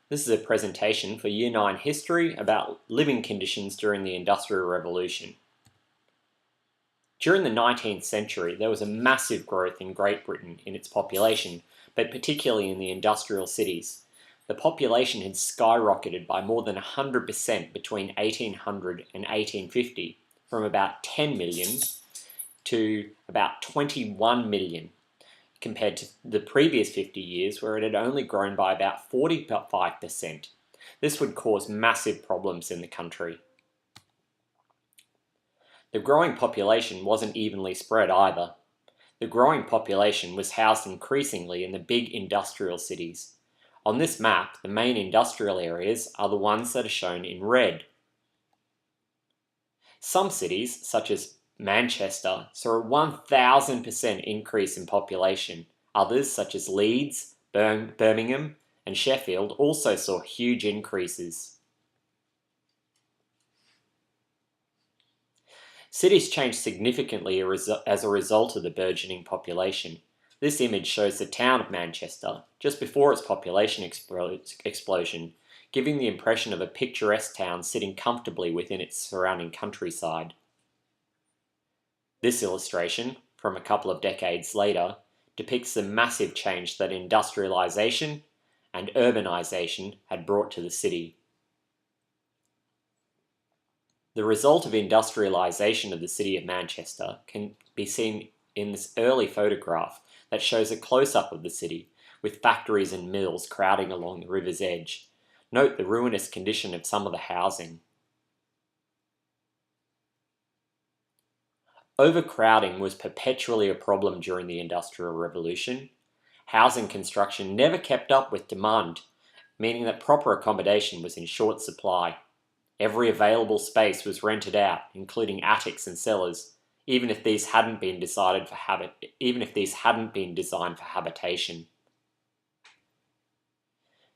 This is a presentation for Year 9 History about living conditions during the Industrial Revolution. During the 19th century, there was a massive growth in Great Britain in its population, but particularly in the industrial cities. The population had skyrocketed by more than 100% between 1800 and 1850, from about 10 million to about 21 million, compared to the previous 50 years where it had only grown by about 45%. This would cause massive problems in the country. The growing population wasn't evenly spread either. The growing population was housed increasingly in the big industrial cities. On this map, the main industrial areas are the ones that are shown in red. Some cities, such as Manchester, saw a 1000% increase in population. Others, such as Leeds, Birmingham, and Sheffield, also saw huge increases. Cities changed significantly as a result of the burgeoning population. This image shows the town of Manchester, just before its population explosion, giving the impression of a picturesque town sitting comfortably within its surrounding countryside. This illustration, from a couple of decades later, depicts the massive change that industrialization and urbanization had brought to the city. The result of industrialization of the city of Manchester can be seen in this early photograph that shows a close-up of the city, with factories and mills crowding along the river's edge. Note the ruinous condition of some of the housing. Overcrowding was perpetually a problem during the Industrial Revolution. Housing construction never kept up with demand, meaning that proper accommodation was in short supply. Every available space was rented out, including attics and cellars, even if these hadn't been designed for habitation.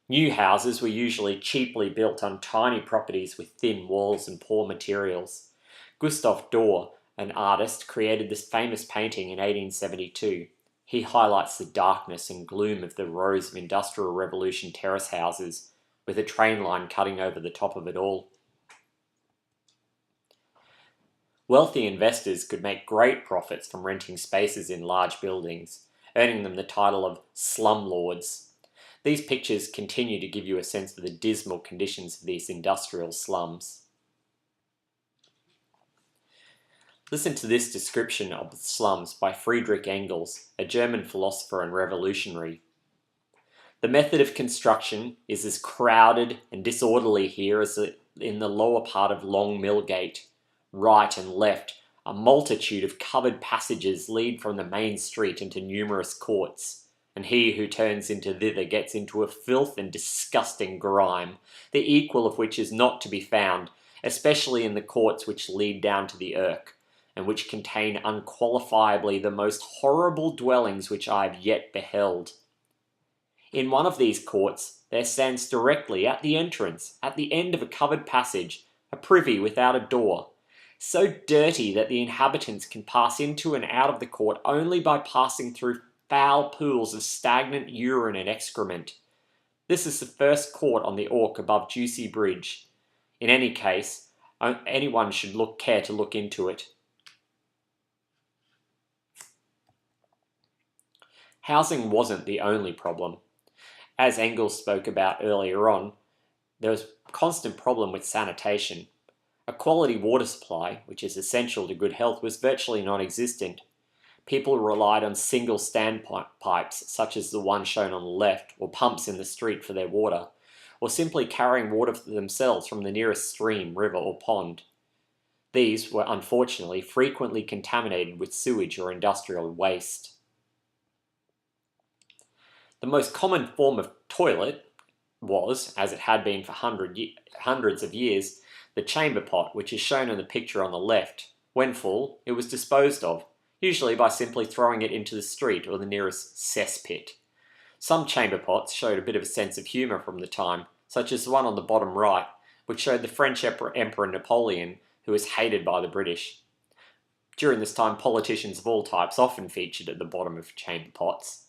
New houses were usually cheaply built on tiny properties with thin walls and poor materials. Gustave Doré, an artist, created this famous painting in 1872. He highlights the darkness and gloom of the rows of Industrial Revolution terrace houses, with a train line cutting over the top of it all. Wealthy investors could make great profits from renting spaces in large buildings, earning them the title of slumlords. These pictures continue to give you a sense of the dismal conditions of these industrial slums. Listen to this description of the slums by Friedrich Engels, a German philosopher and revolutionary. The method of construction is as crowded and disorderly here as in the lower part of Long Millgate. Right and left, a multitude of covered passages lead from the main street into numerous courts, and he who turns into thither gets into a filth and disgusting grime, the equal of which is not to be found, especially in the courts which lead down to the Irk, and which contain unqualifiably the most horrible dwellings which I have yet beheld. In one of these courts there stands directly at the entrance, at the end of a covered passage, a privy without a door, so dirty that the inhabitants can pass into and out of the court only by passing through foul pools of stagnant urine and excrement. This is the first court on the Ork above Ducie Bridge. In any case, anyone should care to look into it. Housing wasn't the only problem. As Engels spoke about earlier on, there was a constant problem with sanitation. A quality water supply, which is essential to good health, was virtually non-existent. People relied on single standpipes, such as the one shown on the left, or pumps in the street for their water, or simply carrying water for themselves from the nearest stream, river, or pond. These were unfortunately frequently contaminated with sewage or industrial waste. The most common form of toilet was, as it had been for hundreds of years, the chamber pot, which is shown in the picture on the left. When full, it was disposed of, usually by simply throwing it into the street or the nearest cesspit. Some chamber pots showed a bit of a sense of humour from the time, such as the one on the bottom right, which showed the French Emperor Napoleon, who was hated by the British. During this time, politicians of all types often featured at the bottom of chamber pots.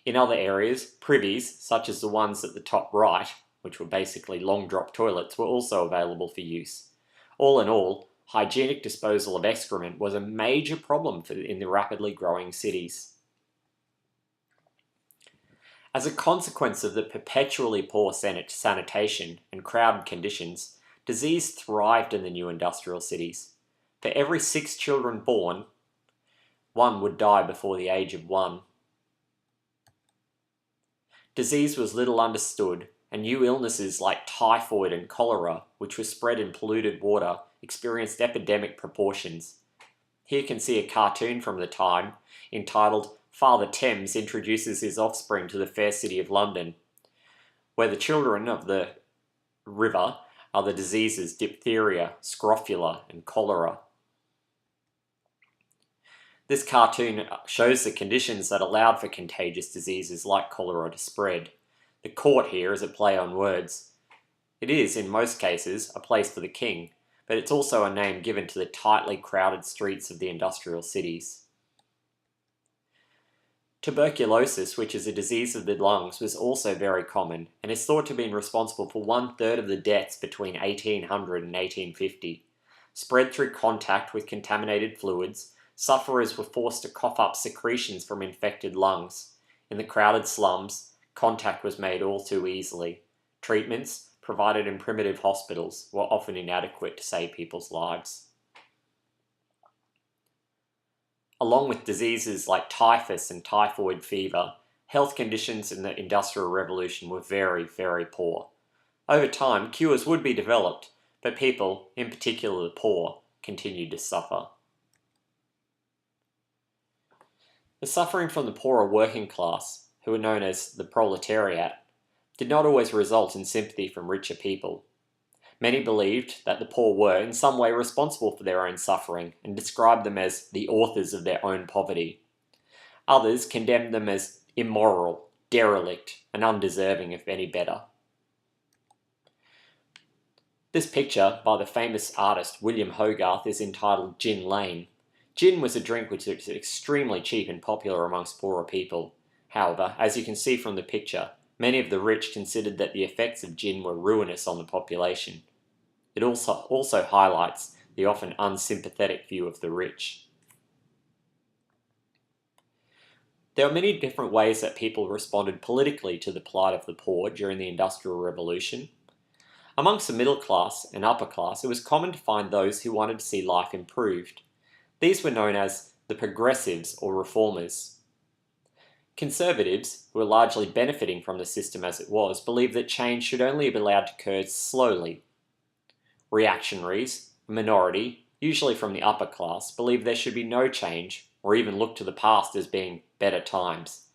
In other areas, privies, such as the ones at the top right, which were basically long drop toilets, were also available for use. All in all, hygienic disposal of excrement was a major problem in the rapidly growing cities. As a consequence of the perpetually poor sanitation and crowded conditions, disease thrived in the new industrial cities. For every 6 children born, 1 would die before the age of 1. Disease was little understood, and new illnesses like typhoid and cholera, which were spread in polluted water, experienced epidemic proportions. Here you can see a cartoon from the time entitled Father Thames Introduces His Offspring to the Fair City of London, where the children of the river are the diseases diphtheria, scrofula, and cholera. This cartoon shows the conditions that allowed for contagious diseases like cholera to spread. The court here is a play on words. It is, in most cases, a place for the king, but it's also a name given to the tightly crowded streets of the industrial cities. Tuberculosis, which is a disease of the lungs, was also very common and is thought to have been responsible for 1/3 of the deaths between 1800 and 1850. Spread through contact with contaminated fluids, sufferers were forced to cough up secretions from infected lungs. In the crowded slums, contact was made all too easily. Treatments, provided in primitive hospitals, were often inadequate to save people's lives. Along with diseases like typhus and typhoid fever, health conditions in the Industrial Revolution were very, very poor. Over time, cures would be developed, but people, in particular the poor, continued to suffer. The suffering from the poorer working class, who were known as the proletariat, did not always result in sympathy from richer people. Many believed that the poor were in some way responsible for their own suffering and described them as the authors of their own poverty. Others condemned them as immoral, derelict, and undeserving of any better. This picture by the famous artist William Hogarth is entitled Gin Lane. Gin was a drink which was extremely cheap and popular amongst poorer people. However, as you can see from the picture, many of the rich considered that the effects of gin were ruinous on the population. It also highlights the often unsympathetic view of the rich. There are many different ways that people responded politically to the plight of the poor during the Industrial Revolution. Amongst the middle class and upper class, it was common to find those who wanted to see life improved. These were known as the progressives or reformers. Conservatives, who were largely benefiting from the system as it was, believed that change should only be allowed to occur slowly. Reactionaries, a minority, usually from the upper class, believed there should be no change or even look to the past as being better times.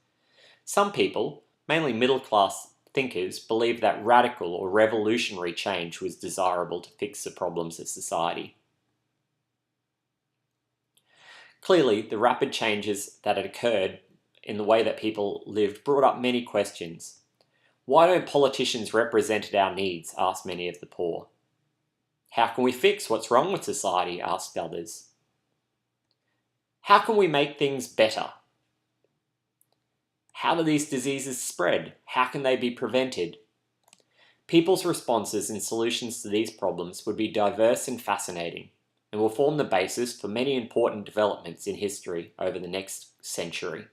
Some people, mainly middle-class thinkers, believed that radical or revolutionary change was desirable to fix the problems of society. Clearly, the rapid changes that had occurred in the way that people lived brought up many questions. Why don't politicians represent our needs? Asked many of the poor. How can we fix what's wrong with society? Asked others. How can we make things better? How do these diseases spread? How can they be prevented? People's responses and solutions to these problems would be diverse and fascinating, and will form the basis for many important developments in history over the next century.